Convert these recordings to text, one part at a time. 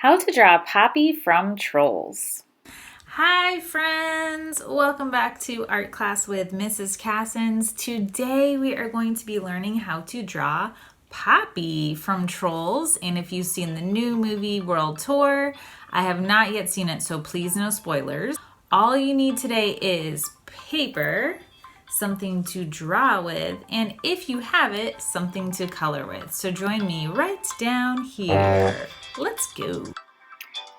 How to draw Poppy from Trolls. Hi friends! Welcome back to Art Class with Mrs. Cassins. Today we are going to be learning how to draw Poppy from Trolls. And if you've seen the new movie World Tour, I have not yet seen it, so please no spoilers. All you need today is paper, something to draw with, and if you have it, something to color with. So join me right down here. Let's go.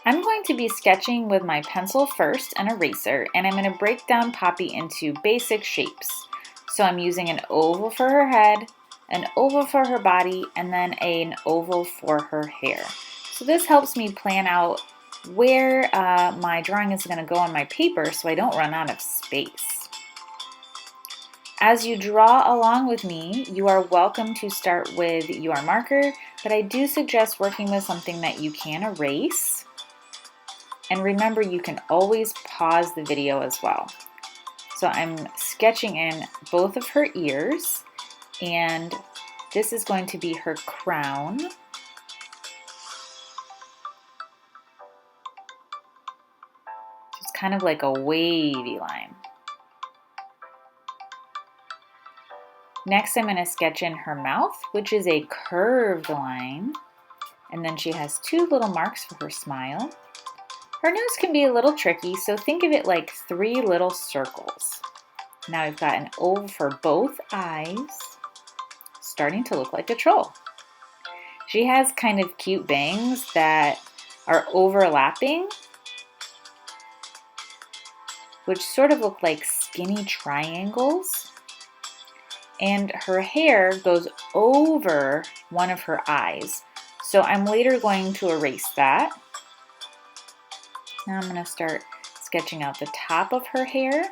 I'm going to be sketching with my pencil first and eraser, and I'm going to break down Poppy into basic shapes. So I'm using an oval for her head, an oval for her body, and then an oval for her hair. So this helps me plan out where my drawing is going to go on my paper so I don't run out of space. As you draw along with me, you are welcome to start with your marker, but I do suggest working with something that you can erase. And remember, you can always pause the video as well. So I'm sketching in both of her ears, and this is going to be her crown. It's kind of like a wavy line. Next, I'm going to sketch in her mouth, which is a curved line. And then she has two little marks for her smile. Her nose can be a little tricky, so think of it like 3 little circles. Now we've got an oval for both eyes, starting to look like a troll. She has kind of cute bangs that are overlapping, which sort of look like skinny triangles. And her hair goes over one of her eyes. So I'm later going to erase that. Now I'm going to start sketching out the top of her hair.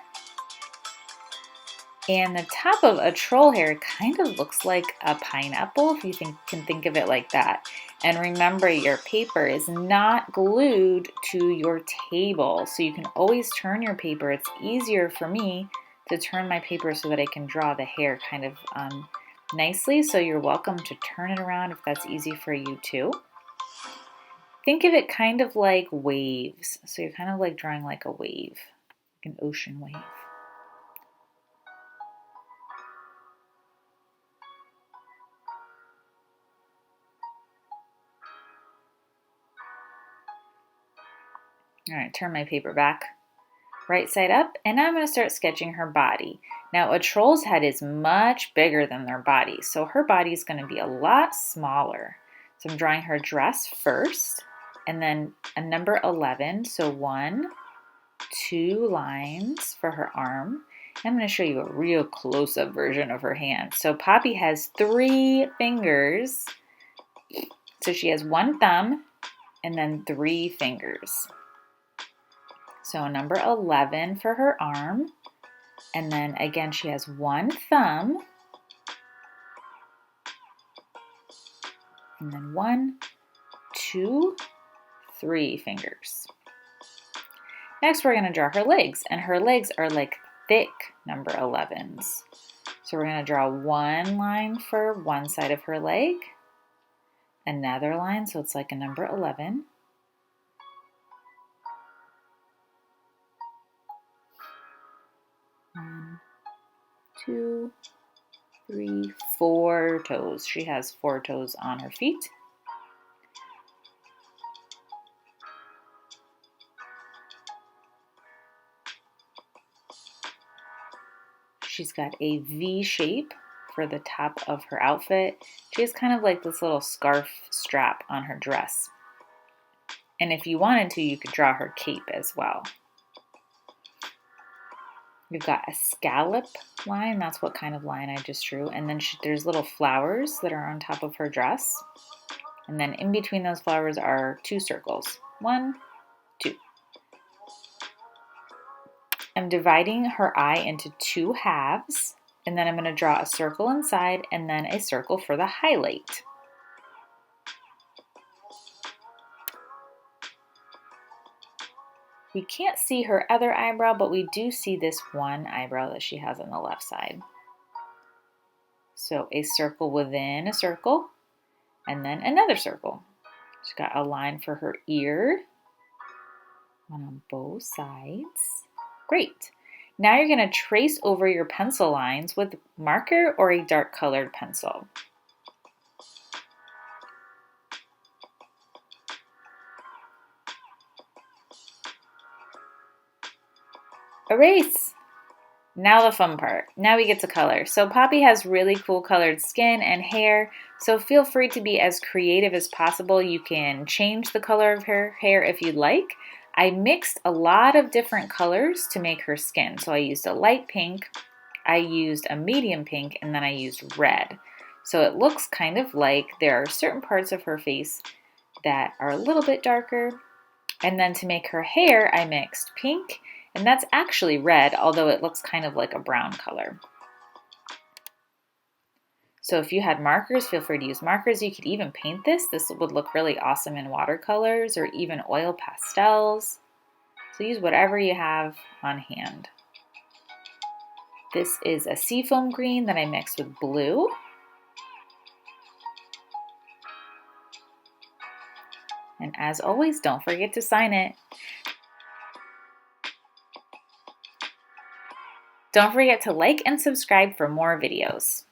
And the top of a troll hair kind of looks like a pineapple, if you can think of it like that. And remember, your paper is not glued to your table, so you can always turn your paper. It's easier for me to turn my paper so that I can draw the hair kind of nicely, so you're welcome to turn it around if that's easy for you too. Think of it kind of like waves. So you're kind of like drawing like a wave, like an ocean wave. All right, turn my paper back, right side up, and I'm going to start sketching her body. Now, a troll's head is much bigger than their body, so her body is going to be a lot smaller. So I'm drawing her dress first, and then a number 11, so 1, 2 lines for her arm. I'm going to show you a real close-up version of her hand. So Poppy has 3 fingers, so she has 1 thumb and then 3 fingers. So number 11 for her arm, and then again she has 1 thumb, and then 1, 2, 3 fingers. Next we're going to draw her legs, and her legs are like thick number 11s. So we're going to draw 1 line for one side of her leg, another line, so it's like a number 11. 1, 2, 3, 4 toes. She has 4 toes on her feet. She's got a V shape for the top of her outfit. She has kind of like this little scarf strap on her dress. And if you wanted to, you could draw her cape as well. We've got a scallop line. That's what kind of line I just drew. And then there's little flowers that are on top of her dress. And then in between those flowers are 2 circles. 1, 2. I'm dividing her eye into 2 halves, and then I'm going to draw a circle inside and then a circle for the highlight. We can't see her other eyebrow, but we do see this one eyebrow that she has on the left side. So a circle within a circle, and then another circle. She's got a line for her ear, one on both sides. Great. Now you're going to trace over your pencil lines with marker or a dark colored pencil. Erase! Now the fun part. Now we get to color. So Poppy has really cool colored skin and hair, so feel free to be as creative as possible. You can change the color of her hair if you'd like. I mixed a lot of different colors to make her skin. So I used a light pink, I used a medium pink, and then I used red. So it looks kind of like there are certain parts of her face that are a little bit darker. And then to make her hair, I mixed pink, and that's actually red, although it looks kind of like a brown color. So if you had markers, feel free to use markers. You could even paint this. This would look really awesome in watercolors or even oil pastels. So use whatever you have on hand. This is a seafoam green that I mixed with blue. And as always, don't forget to sign it. Don't forget to like and subscribe for more videos.